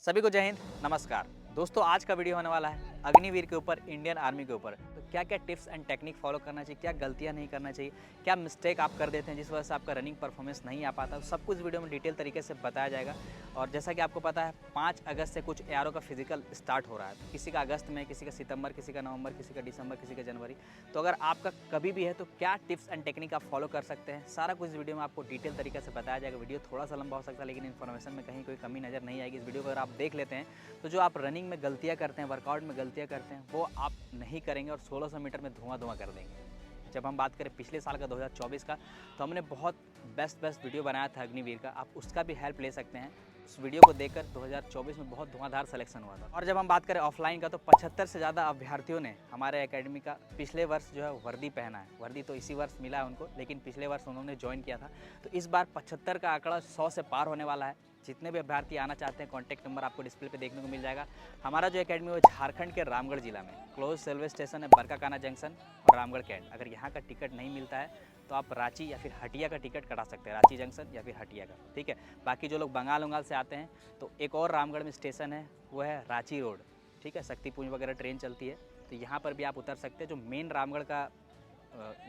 सभी को जय हिंद, नमस्कार। दोस्तों, आज का वीडियो होने वाला है अग्निवीर के ऊपर, इंडियन आर्मी के ऊपर। तो क्या क्या टिप्स एंड टेक्निक फॉलो करना चाहिए, क्या गलतियां नहीं करना चाहिए, क्या मिस्टेक आप कर देते हैं जिस वजह से आपका रनिंग परफॉर्मेंस नहीं आ पाता, तो सब कुछ वीडियो में डिटेल तरीके से बताया जाएगा। और जैसा कि आपको पता है 5 अगस्त से कुछ एआरओ का फिजिकल स्टार्ट हो रहा है। तो किसी का अगस्त में, किसी का सितंबर, किसी का नवंबर, किसी का दिसंबर, किसी का जनवरी। तो अगर आपका कभी भी है तो क्या टिप्स एंड टेक्निक आप फॉलो कर सकते हैं, सारा कुछ इस वीडियो में आपको डिटेल तरीके से बताया जाएगा। वीडियो थोड़ा सा लंबा हो सकता है, लेकिन इन्फॉर्मेशन में कहीं कोई कमी नज़र नहीं आएगी। इस वीडियो को अगर आप देख लेते हैं तो जो आप रनिंग में गलतियां करते हैं, वर्कआउट में गलतियां करते हैं, वो आप नहीं करेंगे और 1600 मीटर में धुआं धुआं कर देंगे। जब हम बात करें पिछले साल का 2024 का, तो हमने बहुत बेस्ट वीडियो बनाया था अग्निवीर का, आप उसका भी हेल्प ले सकते हैं। उस वीडियो को देखकर 2024 में बहुत धुआंधार सिलेक्शन हुआ था। और जब हम बात करें ऑफलाइन का, तो 75 से ज़्यादा अभ्यर्थियों ने हमारे एकेडमी का पिछले वर्ष जो है वर्दी पहना है। वर्दी तो इसी वर्ष मिला है उनको, लेकिन पिछले वर्ष उन्होंने ज्वाइन किया था। तो इस बार 75 का आंकड़ा 100 से पार होने वाला है। जितने भी अभ्यर्थी आना चाहते हैं, कॉन्टैक्ट नंबर आपको डिस्प्ले पे देखने को मिल जाएगा। हमारा जो एकेडमी है वो झारखंड के रामगढ़ जिला में क्लोज रेलवे स्टेशन है, बरकाकाना जंक्शन और रामगढ़ कैंट। अगर यहाँ का टिकट नहीं मिलता है तो आप रांची या फिर हटिया का टिकट कटा सकते हैं, रांची जंक्शन या फिर हटिया का। ठीक है। बाकी जो लोग बंगाल उंगाल से आते हैं, तो एक और रामगढ़ में स्टेशन है, वो है रांची रोड। ठीक है। शक्तिपुंज वगैरह ट्रेन चलती है, तो यहाँ पर भी आप उतर सकते हैं। जो मेन रामगढ़ का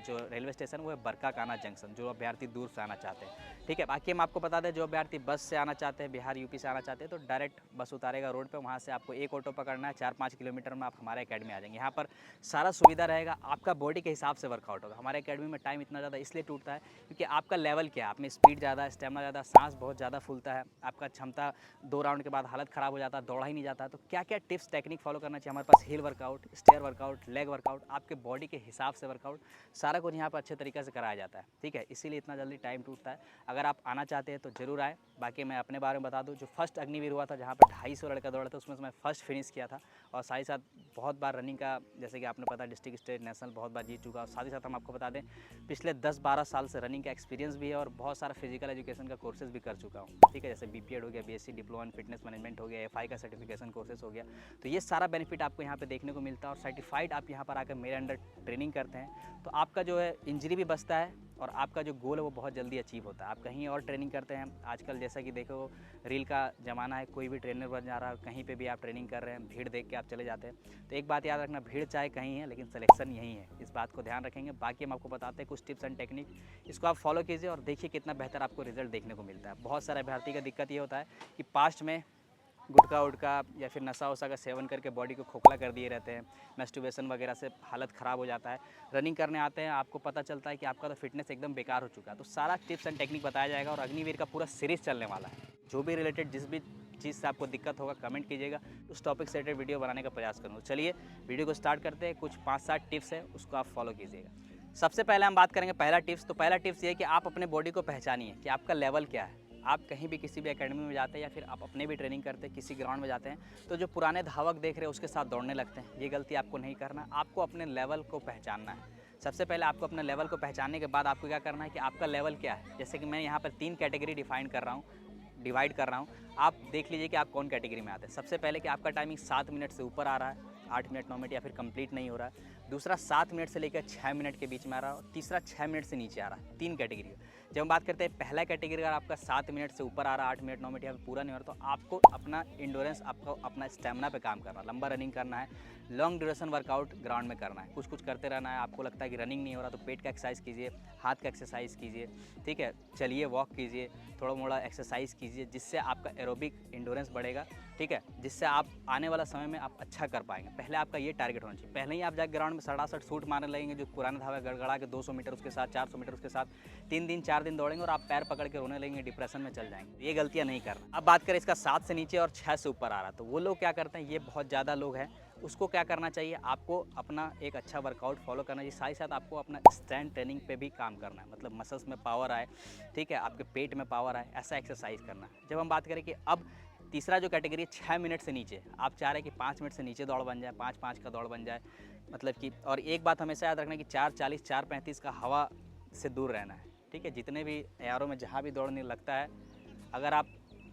जो रेलवे स्टेशन वो है बरकाकाना जंक्शन, जो अभ्यर्थी दूर से आना चाहते हैं। ठीक है। बाकी हम आपको बता दें, जो अभ्यर्थी बस से आना चाहते हैं, बिहार यूपी से आना चाहते हैं, तो डायरेक्ट बस उतारेगा रोड पे। वहाँ से आपको एक ऑटो पकड़ना है, 4-5 किलोमीटर में आप हमारे एकेडमी आ जाएंगे। यहाँ पर सारा सुविधा रहेगा, आपका बॉडी के हिसाब से वर्कआउट होगा। हमारे एकेडमी में टाइम इतना ज़्यादा इसलिए टूटता है क्योंकि आपका लेवल क्या है, आप में स्पीड ज़्यादा है, स्टेमिना ज़्यादा, सांस बहुत ज़्यादा फूलता है, आपका क्षमता 2 राउंड के बाद हालत ख़राब हो जाता है, दौड़ा ही नहीं जाता। तो क्या क्या टिप्स टेक्निक फॉलो करना चाहिए, हमारे पास hill workout, stair workout, leg workout, आपके बॉडी के हिसाब से वर्कआउट, सारा कुछ यहाँ पर अच्छे तरीके से कराया जाता है। ठीक है। इसीलिए इतना जल्दी टाइम टूटता है। अगर आप आना चाहते हैं तो जरूर आए। बाकी मैं अपने बारे में बता दूं, जो फर्स्ट अग्निवीर हुआ था, जहाँ पर 250 लड़का दौड़ा था, उसमें से मैं फर्स्ट फिनिश किया था। और साथ ही साथ बहुत बार रनिंग का, जैसे कि आपने पता, डिस्ट्रिक्ट, स्टेट, नेशनल बहुत बार जीत चुका। और साथ ही साथ हम आपको बता दें, पिछले 10-12 साल से रनिंग का एक्सपीरियंस भी है और बहुत सारा फिजिकल एजुकेशन का कोर्सेज भी कर चुका हूँ। ठीक है। जैसे बीपीएड हो गया, BSc diploma in fitness management हो गया, एफआई का सर्टिफिकेशन कोर्सेज हो गया। तो ये सारा बेनिफिट आपको यहाँ पे देखने को मिलता है। और सर्टिफाइड आप यहाँ पर आकर मेरे अंडर ट्रेनिंग करते हैं, तो आपका जो है इंजरी भी बचता है और आपका जो गोल है वो बहुत जल्दी अचीव होता है। आप कहीं और ट्रेनिंग करते हैं, आजकल जैसा कि देखो रील का ज़माना है, कोई भी ट्रेनर बन जा रहा है, कहीं पे भी आप ट्रेनिंग कर रहे हैं, भीड़ देख के आप चले जाते हैं। तो एक बात याद रखना, भीड़ चाहे कहीं है लेकिन सिलेक्शन यहीं है, इस बात को ध्यान रखेंगे। बाकी हम आपको बताते हैं कुछ टिप्स एंड टेक्निक, इसको आप फॉलो कीजिए और देखिए कितना बेहतर आपको रिजल्ट देखने को मिलता है। बहुत सारे अभ्यर्थी का दिक्कत ये होता है कि पास्ट में गुटखा उटखा या फिर नशा वशा का सेवन करके बॉडी को खोखला कर दिए रहते हैं, मैस्टरबेशन वगैरह से हालत ख़राब हो जाता है। रनिंग करने आते हैं, आपको पता चलता है कि आपका तो फिटनेस एकदम बेकार हो चुका है। तो सारा टिप्स एंड टेक्निक बताया जाएगा और अग्निवीर का पूरा सीरीज़ चलने वाला है। जो भी रिलेटेड जिस भी चीज़ से आपको दिक्कत होगा कमेंट कीजिएगा, उस टॉपिक से रिलेटेड वीडियो बनाने का प्रयास करूँगा। चलिए वीडियो को स्टार्ट करते हैं। कुछ 5-7 टिप्स है, उसको आप फॉलो कीजिएगा। सबसे पहले हम बात करेंगे पहला टिप्स। तो पहला टिप्स ये है कि आप अपने बॉडी को पहचानिए कि आपका लेवल क्या है। आप कहीं भी किसी भी एकेडमी में जाते हैं या फिर आप अपने भी ट्रेनिंग करते हैं, किसी ग्राउंड में जाते हैं, तो जो पुराने धावक देख रहे हैं उसके साथ दौड़ने लगते हैं। ये गलती आपको नहीं करना। आपको अपने लेवल को पहचानना है। सबसे पहले आपको अपने लेवल को पहचानने के बाद आपको क्या करना है कि आपका लेवल क्या है। जैसे कि मैं यहाँ पर 3 कैटेगरी डिवाइड कर रहा हूँ। आप देख लीजिए कि आप कौन कैटेगरी में आते हैं। सबसे पहले कि आपका टाइमिंग 7 मिनट से ऊपर आ रहा है, 8 मिनट 9 मिनट या फिर कंप्लीट नहीं हो रहा है। दूसरा 7 मिनट से लेकर 6 मिनट के बीच में आ रहा है और तीसरा 6 मिनट से नीचे आ रहा है। 3 कैटेगरी। जब हम बात करते हैं पहला कैटेगरी, अगर आपका 7 मिनट से ऊपर आ रहा है, 8 मिनट 9 मिनट या फिर पूरा नहीं हो रहा, तो आपको अपना इंडोरेंस, आपको अपना स्टेमिना पे काम करना है, लंबा रनिंग करना है, लॉन्ग ड्यूरेशन वर्कआउट ग्राउंड में करना है, कुछ कुछ करते रहना है। आपको लगता है कि रनिंग नहीं हो रहा तो पेट का एक्सरसाइज कीजिए, हाथ का एक्सरसाइज कीजिए। ठीक है। चलिए, वॉक कीजिए, थोड़ा मोड़ा एक्सरसाइज कीजिए, जिससे आपका एरोबिक इंडोरेंस बढ़ेगा। ठीक है। जिससे आप आने वाला समय में आप अच्छा कर पाएंगे। पहले आपका ये टारगेट होना चाहिए। पहले ही आप जाकर ग्राउंड में सड़ासड़ शूट मारने लगेंगे, जो पुराने धावा गड़गड़ा के 200 मीटर उसके साथ, 400 मीटर उसके साथ 3 दिन 4 दिन दौड़ेंगे और आप पैर पकड़ के रोने लगेंगे, डिप्रेशन में चल जाएंगे। ये गलतियां नहीं करना। अब बात करें इसका 7 से नीचे और 6 से ऊपर आ रहा, तो वो लोग क्या करते हैं, ये बहुत ज़्यादा लोग हैं। उसको क्या करना चाहिए, आपको अपना एक अच्छा वर्कआउट फॉलो करना चाहिए। साथ ही साथ आपको अपना स्ट्रेंथ ट्रेनिंग पे भी काम करना है, मतलब मसल्स में पावर आए। ठीक है। आपके पेट में पावर आए, ऐसा एक्सरसाइज करना है। जब हम बात करें कि अब तीसरा जो कैटेगरी 6 मिनट से नीचे, आप चाह रहे हैं कि 5 मिनट से नीचे दौड़ बन जाए, 5-5 का दौड़ बन जाए, मतलब कि, और एक बात हमेशा याद रखना कि 4:40 4:35 का हवा से दूर रहना है। ठीक है। जितने भी एआरओ में जहाँ भी दौड़ने लगता है, अगर आप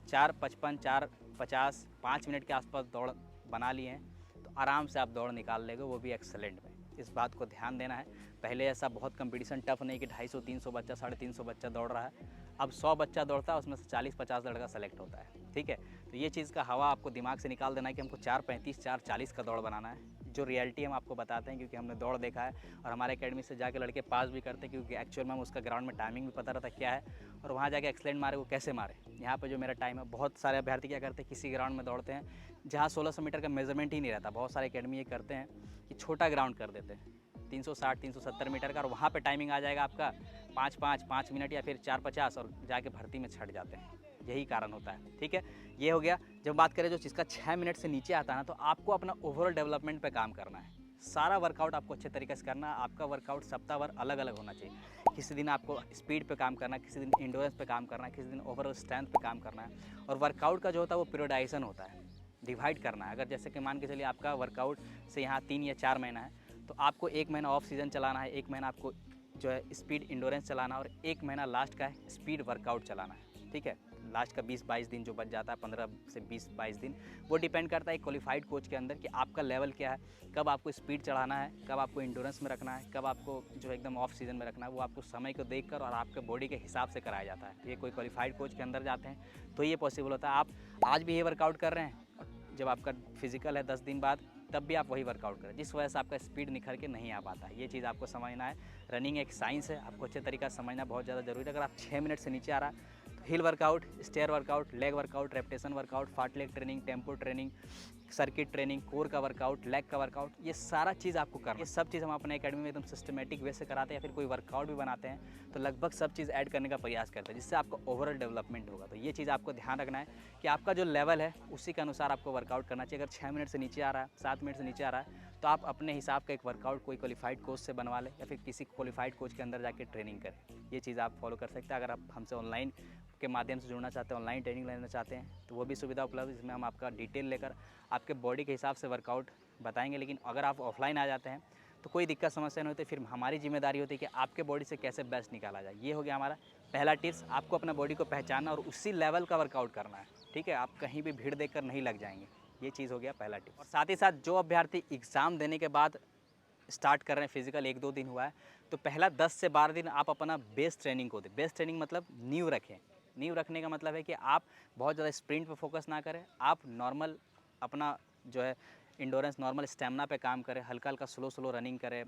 4:55 4:50 5 मिनट के आसपास दौड़ बना लिए हैं तो आराम से आप दौड़ निकाल लेंगे, वो भी एक्सेलेंट में। इस बात को ध्यान देना है। पहले ऐसा बहुत कंपटीशन टफ नहीं कि 250-300 बच्चा, 350 बच्चा दौड़ रहा है। अब 100 बच्चा दौड़ता है, उसमें से 40-50 लड़का सेलेक्ट होता है। ठीक है। तो ये चीज़ का हवा आपको दिमाग से निकाल देना है कि हमको 4:35 4:40 का दौड़ बनाना है। जो रियलिटी हम आपको बताते हैं क्योंकि हमने दौड़ देखा है और हमारे एकेडमी से जाके लड़के पास भी करते हैं क्योंकि एक्चुअल में हम उसका ग्राउंड में टाइमिंग भी पता रहता क्या है और वहाँ जाके एक्सीलेंट मारे वो कैसे मारे। यहाँ पे जो मेरा टाइम है, बहुत सारे अभ्यर्थी क्या करते हैं किसी ग्राउंड में दौड़ते हैं जहाँ 1600 मीटर का मेजरमेंट ही नहीं रहता। बहुत सारे एकेडमी ये करते हैं कि छोटा ग्राउंड कर देते हैं 360 370 मीटर का और वहाँ पे टाइमिंग आ जाएगा आपका 5 मिनट या फिर 4:50 और जाके भर्ती में छट जाते हैं। यही कारण होता है। ठीक है, ये हो गया। जब बात करें जो चीज़ का 6 मिनट से नीचे आता है ना, तो आपको अपना ओवरऑल डेवलपमेंट पे काम करना है। सारा वर्कआउट आपको अच्छे तरीके से करना है। आपका वर्कआउट सप्ताहभर अलग अलग होना चाहिए। किसी दिन आपको स्पीड पे काम करना है, किसी दिन इंडोरेंस पे काम करना है, किसी दिन ओवरऑल स्ट्रेंथ पे काम करना है। और वर्कआउट का जो होता है वो पीरियडाइजेशन होता है, डिवाइड करना है। अगर जैसे कि मान के चलिए आपका वर्कआउट से यहाँ 3 या 4 महीना है, तो आपको 1 महीना ऑफ सीज़न चलाना है, 1 महीना आपको जो है स्पीड इंडोरेंस चलाना है और 1 महीना लास्ट का है स्पीड वर्कआउट चलाना है। ठीक है, लास्ट का 20-22 दिन जो बच जाता है, 15 से 20-22 दिन, वो डिपेंड करता है एक क्वालिफाइड कोच के अंदर कि आपका लेवल क्या है, कब आपको स्पीड चढ़ाना है, कब आपको इंडोरेंस में रखना है, कब आपको जो एकदम ऑफ सीज़न में रखना है। वो आपको समय को देखकर और आपके बॉडी के हिसाब से कराया जाता है। ये कोई क्वालिफाइड कोच के अंदर जाते हैं तो ये पॉसिबल होता है। आप आज भी ये वर्कआउट कर रहे हैं और जब आपका फिजिकल है 10 दिन बाद, तब भी आप वही वर्कआउट करें, जिस वजह से आपका स्पीड निखर के नहीं आ पाता है। ये चीज़ आपको समझना है। रनिंग एक साइंस है, आपको अच्छे तरीका से समझना बहुत ज़्यादा जरूरी है। अगर आप 6 मिनट से नीचे आ रहा है तो hill workout, stair workout, leg workout, repetition workout, fartlek training, tempo training, circuit training, core का वर्कआउट, लेग का वर्कआउट, ये सारा चीज़ आपको करना है। ये सब चीज़ हम अपने एकेडमी में एकदम सिस्टमेटिक वे से कराते हैं या फिर कोई वर्कआउट भी बनाते हैं तो लगभग सब चीज़ ऐड करने का प्रयास करते हैं जिससे आपका ओवरऑल डेवलपमेंट होगा। तो ये चीज़ आपको ध्यान रखना है कि आपका जो लेवल है उसी के अनुसार आपको वर्कआउट करना चाहिए। अगर 6 मिनट से नीचे आ रहा है, 7 मिनट से नीचे आ रहा है, तो आप अपने हिसाब का एक वर्कआउट कोई क्वालिफाइड कोच से बनवा लें या फिर किसी क्वालिफाइड कोच के अंदर जाके ट्रेनिंग करें। ये चीज़ आप फॉलो कर सकते हैं। अगर आप हमसे ऑनलाइन के माध्यम से जुड़ना चाहते हैं, ऑनलाइन ट्रेनिंग लेना चाहते हैं, तो वो भी सुविधा उपलब्ध है जिसमें हम आपका डिटेल लेकर आपके बॉडी के हिसाब से वर्कआउट बताएंगे। लेकिन अगर आप ऑफलाइन आ जाते हैं तो कोई दिक्कत समस्या नहीं होती, फिर हमारी जिम्मेदारी होती है कि आपके बॉडी से कैसे बेस्ट निकाला जाए। ये हो गया हमारा पहला टिप्स। आपको अपना बॉडी को पहचानना और उसी लेवल का वर्कआउट करना है। ठीक है, आप कहीं भी भीड़ देखकर नहीं लग जाएंगे। ये चीज़ हो गया पहला टिप। और साथ ही साथ जो अभ्यर्थी एग्ज़ाम देने के बाद स्टार्ट कर रहे हैं, फिजिकल 1-2 दिन हुआ है, तो पहला 10 से 12 दिन आप अपना बेस ट्रेनिंग को दें। बेस ट्रेनिंग मतलब नींव रखें। नींव रखने का मतलब है कि आप बहुत ज़्यादा स्प्रिंट पे फोकस ना करें, आप नॉर्मल अपना जो है इंडोरेंस, नॉर्मल स्टेमिना पे काम करें, हल्का हल्का स्लो रनिंग करें,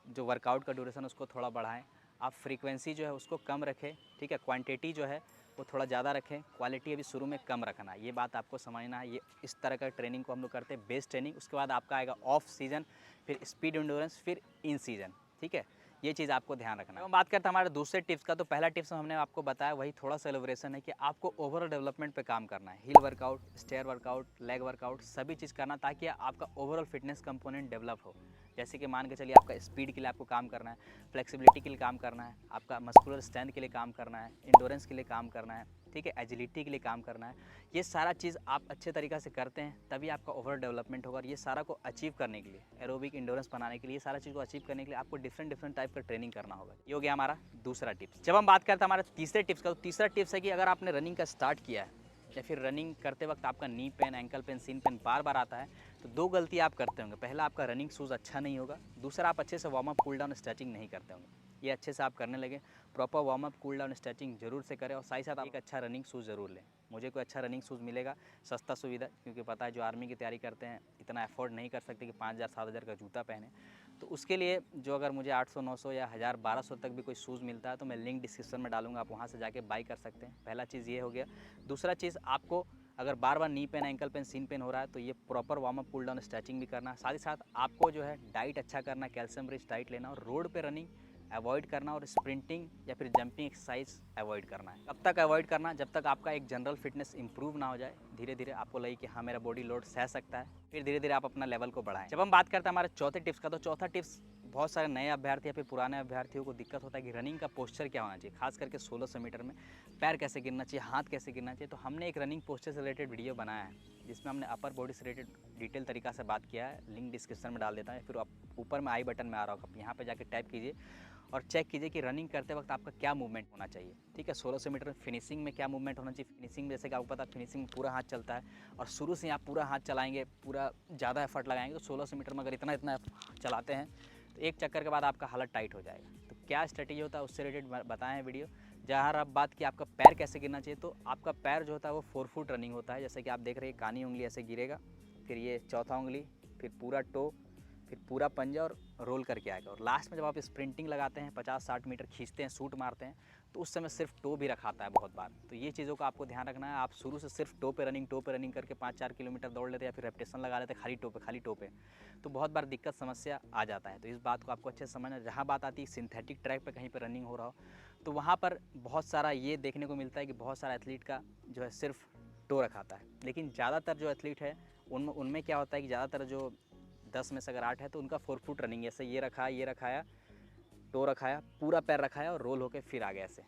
जो वर्कआउट का ड्यूरेशन उसको थोड़ा बढ़ाएं, आप फ्रीक्वेंसी जो है उसको कम रखें। ठीक है, क्वांटिटी जो है वो थोड़ा ज़्यादा रखें, क्वालिटी अभी शुरू में कम रखना है। ये बात आपको समझना है। ये इस तरह का ट्रेनिंग को हम लोग करते हैं, बेस ट्रेनिंग। उसके बाद आपका आएगा ऑफ सीज़न, फिर स्पीड इंडोरेंस, फिर इन सीज़न। ठीक है, ये चीज़ आपको ध्यान रखना है। हम बात करते हैं हमारे दूसरे टिप्स का, तो पहला टिप्स हमने आपको बताया वही थोड़ा सा एलोब्रेशन है कि आपको ओवरऑल डेवलपमेंट पे काम करना है। Hill workout, stair workout, leg workout, सभी चीज़ करना ताकि आपका ओवरऑल फिटनेस कंपोनेंट डेवलप हो। जैसे कि मान के चलिए आपका स्पीड के लिए आपको काम करना है, फ्लेक्सिबिलिटी के लिए काम करना है, आपका मस्कुलर स्ट्रेंथ के लिए काम करना है, इंडोरेंस के लिए काम करना है, ठीक है, एजिलिटी के लिए काम करना है। ये सारा चीज़ आप अच्छे तरीक़े से करते हैं तभी आपका ओवरऑल डेवलपमेंट होगा। और ये सारा को अचीव करने के लिए, एरोबिक इंडोरेंस बनाने के लिए, ये सारा चीज़ को अचीव करने के लिए आपको डिफरेंट टाइप का ट्रेनिंग करना होगा। ये हो गया हमारा दूसरा टिप्स। जब हम बात करते हैं हमारे तीसरे टिप्स का, तो तीसरा टिप्स है कि अगर आपने रनिंग का स्टार्ट किया है या फिर रनिंग करते वक्त आपका knee pain, ankle pain, shin pain बार बार आता है, तो 2 गलती आप करते होंगे। पहला, आपका रनिंग शूज़ अच्छा नहीं होगा। दूसरा, आप अच्छे से warm up, cool down, stretching नहीं करते होंगे। ये अच्छे से आप करने लगे, proper warm up, cool down, stretching जरूर से करें और साथ ही साथ एक अच्छा रनिंग शूज़ ज़रूर लें। मुझे कोई अच्छा रनिंग शूज़ मिलेगा, सस्ता सुविधा, क्योंकि पता है जो आर्मी की तैयारी करते हैं इतना अफोर्ड नहीं कर सकते कि 5,000-7,000 का जूता पहने। तो उसके लिए जो अगर मुझे 800-900 या 1,000-1,200 तक भी कोई शूज़ मिलता है तो मैं लिंक डिस्क्रिप्शन में डालूंगा, आप वहाँ से जाके बाई कर सकते हैं। पहला चीज़ ये हो गया। दूसरा चीज़, आपको अगर बार बार knee pain, ankle pain, shin pain हो रहा है तो ये proper warm up, cool down, stretching भी करना। साथ ही साथ आपको जो है डाइट अच्छा करना, कैल्शियम रिच डाइट लेना और रोड पे रनिंग अवॉइड करना और स्प्रिंटिंग या फिर जंपिंग एक्सरसाइज अवॉइड करना है। कब तक अवॉइड करना? जब तक आपका एक जनरल फिटनेस इंप्रूव ना हो जाए। धीरे धीरे आपको लगे कि हाँ मेरा बॉडी लोड सह सकता है, फिर धीरे धीरे आप अपना लेवल को बढ़ाएं। जब हम बात करते हैं हमारे चौथे टिप्स का, तो चौथा टिप्स बहुत सारे नए अभ्यर्थी या फिर पुराने अभ्यर्थियों को दिक्कत होता है कि रनिंग का पोस्चर क्या होना चाहिए, खास करके 1600 मीटर में पैर कैसे गिरना चाहिए, हाथ कैसे गिरना चाहिए। तो हमने एक रनिंग पोस्चर से रिलेटेड वीडियो बनाया है जिसमें हमने अपर बॉडी से रिलेटेड डिटेल तरीका से बात किया है। लिंक डिस्क्रिप्शन में डाल देता है, फिर आप ऊपर में आई बटन में आ रहा होगा, यहाँ पे जाके टाइप कीजिए और चेक कीजिए कि रनिंग करते वक्त आपका क्या मूवमेंट होना चाहिए। ठीक है, 1600 मीटर फिनिशिंग में क्या मूवमेंट होना चाहिए। फिनिशिंग में जैसे कि आपको पता है फिनिशिंग में पूरा हाथ चलता है और शुरू से आप पूरा हाथ चलाएंगे, पूरा ज़्यादा एफर्ट लगाएंगे, तो 1600 मीटर में अगर इतना चलाते हैं तो एक चक्कर के बाद आपका हालत टाइट हो जाएगा। तो क्या स्ट्रेटेजी होता है उससे रिलेटेड बताएं वीडियो, जहाँ अब बात की आपका पैर कैसे गिरना चाहिए, तो आपका पैर जो होता है वो 4 फुट रनिंग होता है। जैसे कि आप देख रहे हैं, कानी उंगली ऐसे गिरेगा, फिर ये चौथा उंगली, फिर पूरा टो, फिर पूरा पंजा और रोल करके आएगा। और लास्ट में जब आप स्प्रिंटिंग लगाते हैं, 50-60 मीटर खींचते हैं, शूट मारते हैं, तो उस समय सिर्फ टो भी रखाता है बहुत बार। तो ये चीज़ों का आपको ध्यान रखना है। आप शुरू से सिर्फ टो पे रनिंग करके 5-4 किलोमीटर दौड़ लेते हैं, या फिर रेपिटेशन लगा लेते हैं खाली टो पे, तो बहुत बार दिक्कत समस्या आ जाता है। तो इस बात को आपको अच्छे से समझना। जहाँ बात आती है सिंथेटिक ट्रैक पर कहीं पर रनिंग हो रहा हो, तो वहाँ पर बहुत सारा ये देखने को मिलता है कि बहुत सारा एथलीट का जो है सिर्फ टो रखाता है। लेकिन ज़्यादातर जो एथलीट है उनमें क्या होता है कि ज़्यादातर जो 10 में से अगर 8 है तो उनका 4 फुट रनिंग, ऐसे ये रखाया, टो रखाया, पूरा पैर रखाया और रोल होके फिर आ गया ऐसे।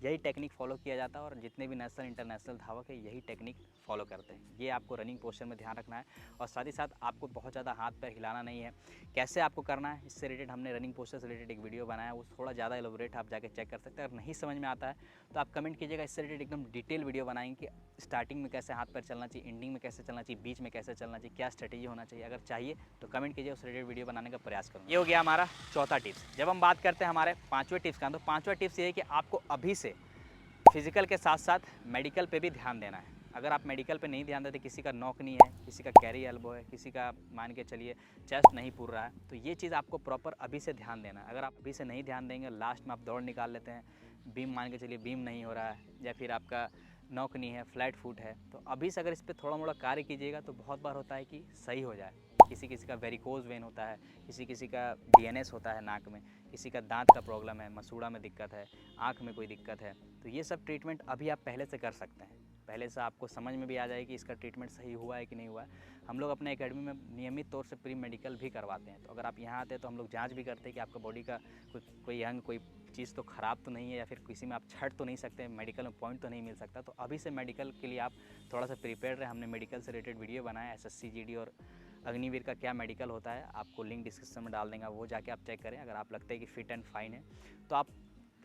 यही टेक्निक फॉलो किया जाता है और जितने भी नेशनल इंटरनेशनल धावक है यही टेक्निक फॉलो करते हैं। ये आपको रनिंग पोस्चर में ध्यान रखना है। और साथ ही साथ आपको बहुत ज़्यादा हाथ पैर हिलाना नहीं है। कैसे आपको करना है, इससे रिलेटेड हमने रनिंग पोस्चर से रिलेटेड एक वीडियो बनाया है, वो थोड़ा ज़्यादा एलोबरेट, आप जाके चेक कर सकते हैं। अगर नहीं समझ में आता है तो आप कमेंट कीजिएगा, इससे रिलेटेड एकदम डिटेल वीडियो बनाएंगे कि स्टार्टिंग में कैसे हाथ पैर चलना चाहिए, एंडिंग में कैसे चलना चाहिए, बीच में कैसे चलना चाहिए, क्या स्ट्रेटेजी होना चाहिए। अगर चाहिए तो कमेंट कीजिए, उस रिलेटेड वीडियो बनाने का प्रयास करूँगा। ये हो गया हमारा चौथा टिप्स। जब हम बात करते हैं हमारे 5वें टिप्स का, तो 5वां टिप्स ये है कि आपको अभी से फिजिकल के साथ साथ मेडिकल पे भी ध्यान देना है। अगर आप मेडिकल पे नहीं ध्यान देते, किसी का नॉक नहीं है, किसी का कैरी एल्बो है, किसी का मान के चलिए चेस्ट नहीं पूर रहा है, तो ये चीज़ आपको प्रॉपर अभी से ध्यान देना है। अगर आप अभी से नहीं ध्यान देंगे, लास्ट में आप दौड़ निकाल लेते हैं, बीम मान के चलिए बीम नहीं हो रहा है, या फिर आपका नॉक नहीं है, फ्लैट फुट है, तो अभी से अगर इस पर थोड़ा मोड़ा कार्य कीजिएगा तो बहुत बार होता है कि सही हो जाए। किसी किसी का वेरिकोज वेन होता है, किसी किसी का डीएनएस होता है नाक में, किसी का दांत का प्रॉब्लम है, मसूड़ा में दिक्कत है, आँख में कोई दिक्कत है, तो ये सब ट्रीटमेंट अभी आप पहले से कर सकते हैं। पहले से आपको समझ में भी आ जाए कि इसका ट्रीटमेंट सही हुआ है कि नहीं हुआ है। हम लोग अपने एकेडमी में नियमित तौर से प्री मेडिकल भी करवाते हैं। तो अगर आप यहाँ आते हैं तो हम लोग जांच भी करते हैं कि आपका बॉडी का कोई अंग, कोई चीज़ तो ख़राब तो नहीं है, या फिर किसी में आप छट तो नहीं सकते, मेडिकल में पॉइंट तो नहीं मिल सकता। तो अभी से मेडिकल के लिए आप थोड़ा सा प्रिपेयर रहे। हमने मेडिकल से रिलेटेड वीडियो बनाया, SSC GD और अग्निवीर का क्या मेडिकल होता है, आपको लिंक डिस्क्रिप्शन में डाल देंगे, वो जाके आप चेक करें। अगर आप लगता है कि फिट एंड फाइन है तो आप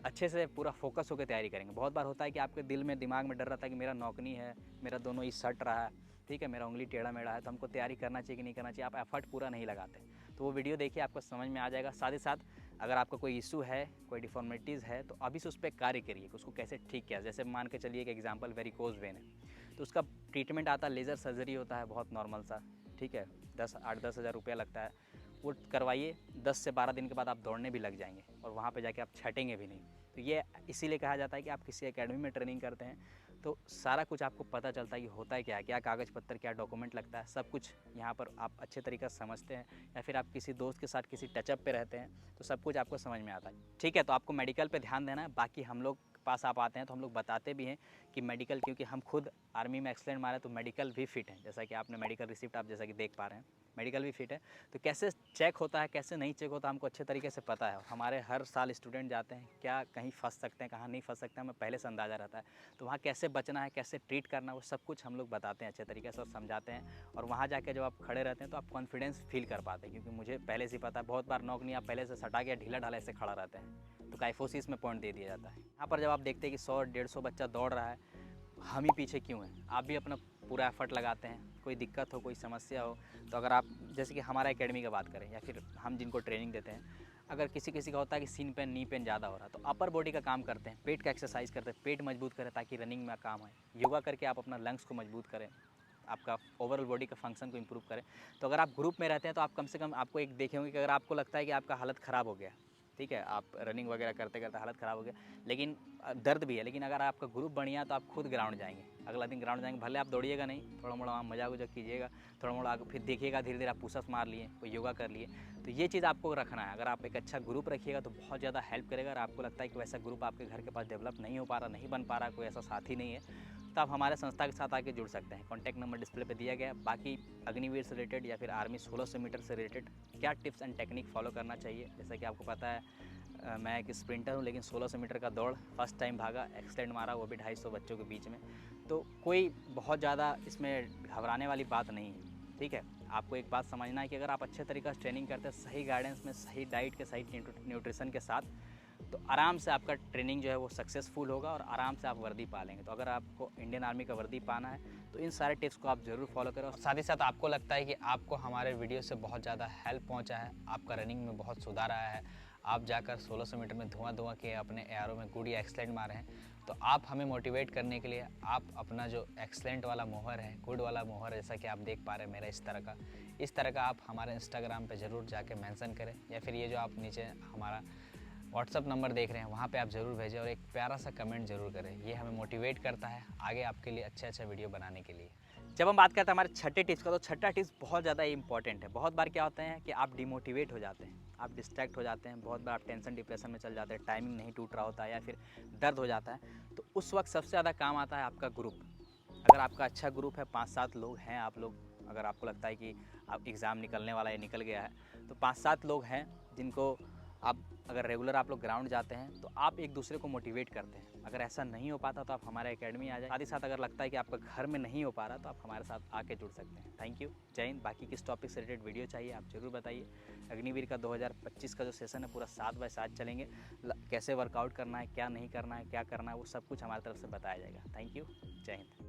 अच्छे से पूरा फोकस होकर तैयारी करेंगे। बहुत बार होता है कि आपके दिल में, दिमाग में डर रहता है कि मेरा नौकनी है, मेरा दोनों ही सट रहा है, ठीक है, मेरा उंगली टेढ़ा मेढ़ा है, तो हमको तैयारी करना चाहिए कि नहीं करना चाहिए। आप एफर्ट पूरा नहीं लगाते, तो वो वीडियो देखिए, आपको समझ में आ जाएगा। साथ ही साथ अगर आपका कोई इशू है, कोई डिफॉर्मिटीज़ है, तो अभी से उस पर कार्य करिए कि उसको कैसे ठीक किया। जैसे मान के चलिए एक एग्जाम्पल, वेरिकोज वेन है, तो उसका ट्रीटमेंट आता है, लेज़र सर्जरी होता है, बहुत नॉर्मल सा, ठीक है, 8-10 हज़ार रुपया लगता है। वो करवाइए, 10 से 12 दिन के बाद आप दौड़ने भी लग जाएंगे और वहाँ पे जाके आप छटेंगे भी नहीं। तो ये इसीलिए कहा जाता है कि आप किसी एकेडमी में ट्रेनिंग करते हैं तो सारा कुछ आपको पता चलता है कि होता है क्या, क्या कागज़ पत्तर, क्या डॉक्यूमेंट लगता है, सब कुछ यहाँ पर आप अच्छे तरीके से समझते हैं। या फिर आप किसी दोस्त के साथ किसी टचअप पे रहते हैं तो सब कुछ आपको समझ में आता है। ठीक है, तो आपको मेडिकल पे ध्यान देना है। बाकी हम लोग पास आप आते हैं तो हम लोग बताते भी हैं कि मेडिकल, क्योंकि हम खुद आर्मी में एक्सीलेंट मारे तो मेडिकल भी फिट है। जैसा कि आपने मेडिकल रिसिप्ट आप जैसा कि देख पा रहे हैं, मेडिकल भी फिट है। तो कैसे चेक होता है, कैसे नहीं चेक होता, हमको अच्छे तरीके से पता है। हमारे हर साल स्टूडेंट जाते हैं, क्या कहीं फंस सकते हैं, कहाँ नहीं फंस सकते हैं, हमें पहले से अंदाज़ा रहता है। तो वहाँ कैसे बचना है, कैसे ट्रीट करना है, वो सब कुछ हम लोग बताते हैं अच्छे तरीके से और समझाते हैं। और वहाँ जाके जब आप खड़े रहते हैं तो आप कॉन्फिडेंस फील कर पाते हैं, क्योंकि मुझे पहले से पता है, बहुत बार नॉक नहीं, आप पहले से सटा के ढीला ढाला ऐसे खड़ा रहते हैं, तो काइफोसिस में पॉइंट दे दिया जाता है। यहाँ पर जब आप देखते हैं कि 100-150 बच्चा दौड़ रहा है, हम ही पीछे क्यों हैं, आप भी अपना पूरा एफर्ट लगाते हैं। कोई दिक्कत हो, कोई समस्या हो, तो अगर आप, जैसे कि हमारा एकेडमी की बात करें या फिर हम जिनको ट्रेनिंग देते हैं, अगर किसी किसी का होता है कि सीन पेन, नी पेन ज़्यादा हो रहा है, तो अपर बॉडी का काम करते हैं, पेट का एक्सरसाइज करते हैं, पेट मजबूत करें ताकि रनिंग में काम आए। योगा करके आप अपना लंग्स को मजबूत करें, आपका ओवरऑल बॉडी का फंक्शन को इंप्रूव करें। तो अगर आप ग्रुप में रहते हैं तो आप कम से कम आपको एक देखे होंगे कि अगर आपको लगता है कि आपका हालत ख़राब हो गया, ठीक है, आप रनिंग वगैरह करते करते हालत ख़राब हो गया, लेकिन दर्द भी है, लेकिन अगर आपका ग्रुप बढ़िया तो आप खुद ग्राउंड जाएंगे, अगला दिन ग्राउंड जाएंगे, भले आप दौड़िएगा नहीं, थोड़ा मोड़ा वहाँ मजाक उजाक कीजिएगा, थोड़ा मोड़ा आगे फिर देखिएगा, धीरे धीरे आप पुशअप्स मार लिए, कोई योगा कर लिए। तो ये चीज़ आपको रखना है। अगर आप एक अच्छा ग्रुप रखिएगा तो बहुत ज़्यादा हेल्प करेगा। और आपको लगता है कि वैसा ग्रुप आपके घर के पास डेवलप नहीं हो पा रहा, नहीं बन पा रहा, कोई ऐसा साथी नहीं है, तो आप हमारे संस्था के साथ आके जुड़ सकते हैं। कॉन्टैक्ट नंबर डिस्प्ले पे दिया गया है। बाकी अग्निवीर से रिलेटेड या फिर आर्मी 1600 मीटर से रिलेटेड क्या टिप्स एंड टेक्निक फॉलो करना चाहिए, जैसा कि आपको पता है मैं एक स्प्रिंटर हूँ, लेकिन 1600 मीटर का दौड़ फर्स्ट टाइम भागा, एक्सीडेंट मारा, वो भी 250 बच्चों के बीच में। तो कोई बहुत ज़्यादा इसमें घबराने वाली बात नहीं है, ठीक है। आपको एक बात समझना है कि अगर आप अच्छे तरीके से ट्रेनिंग करते हैं, सही गाइडेंस में, सही डाइट के, सही न्यूट्रिशन के साथ, तो आराम से आपका ट्रेनिंग जो है वो सक्सेसफुल होगा और आराम से आप वर्दी पा लेंगे। तो अगर आपको इंडियन आर्मी का वर्दी पाना है तो इन सारे टिप्स को आप ज़रूर फॉलो करें। और साथ ही साथ आपको लगता है कि आपको हमारे वीडियो से बहुत ज़्यादा हेल्प पहुंचा है, आपका रनिंग में बहुत सुधार आया है, आप जाकर 1600 मीटर में धुआं के अपने एआरओ में गुड या एक्सलेंट मारे हैं, तो आप हमें मोटिवेट करने के लिए आप अपना जो एक्सलेंट वाला मोहर है, गुड वाला मोहर, जैसा कि आप देख पा रहे हैं मेरा इस तरह का आप हमारे इंस्टाग्राम पे ज़रूर जाके मेंशन करें, या फिर ये जो आप नीचे हमारा व्हाट्सअप नंबर देख रहे हैं वहाँ पे आप ज़रूर भेजें और एक प्यारा सा कमेंट ज़रूर करें। ये हमें मोटिवेट करता है आगे आपके लिए अच्छा वीडियो बनाने के लिए। जब हम बात करते हैं हमारे छठे टिप्स का, तो छठा टिप्स बहुत ज़्यादा इंपॉर्टेंट है। बहुत बार क्या होता है कि आप डिमोटिवेट हो जाते हैं, आप डिस्ट्रैक्ट हो जाते हैं, बहुत बार आप टेंशन डिप्रेशन में चल जाते हैं, टाइमिंग नहीं टूट रहा होता है या फिर दर्द हो जाता है, तो उस वक्त सबसे ज़्यादा काम आता है आपका ग्रुप। अगर आपका अच्छा ग्रुप है, 5-7 लोग हैं आप लोग, अगर आपको लगता है कि आप एग्ज़ाम निकलने वाला है, निकल गया है, तो 5-7 लोग हैं जिनको आप, अगर रेगुलर आप लोग ग्राउंड जाते हैं तो आप एक दूसरे को मोटिवेट करते हैं। अगर ऐसा नहीं हो पाता तो आप हमारे एकेडमी आ जाए। साथ ही साथ अगर लगता है कि आपका घर में नहीं हो पा रहा तो आप हमारे साथ आके जुड़ सकते हैं। थैंक यू, जय हिंद। बाकी किस टॉपिक से रिलेटेड वीडियो चाहिए आप ज़रूर बताइए। अग्निवीर का 2025 का जो सेशन है पूरा 7/7 चलेंगे। कैसे वर्कआउट करना है, क्या नहीं करना है, क्या करना है, वो सब कुछ हमारी तरफ से बताया जाएगा। थैंक यू, जय हिंद।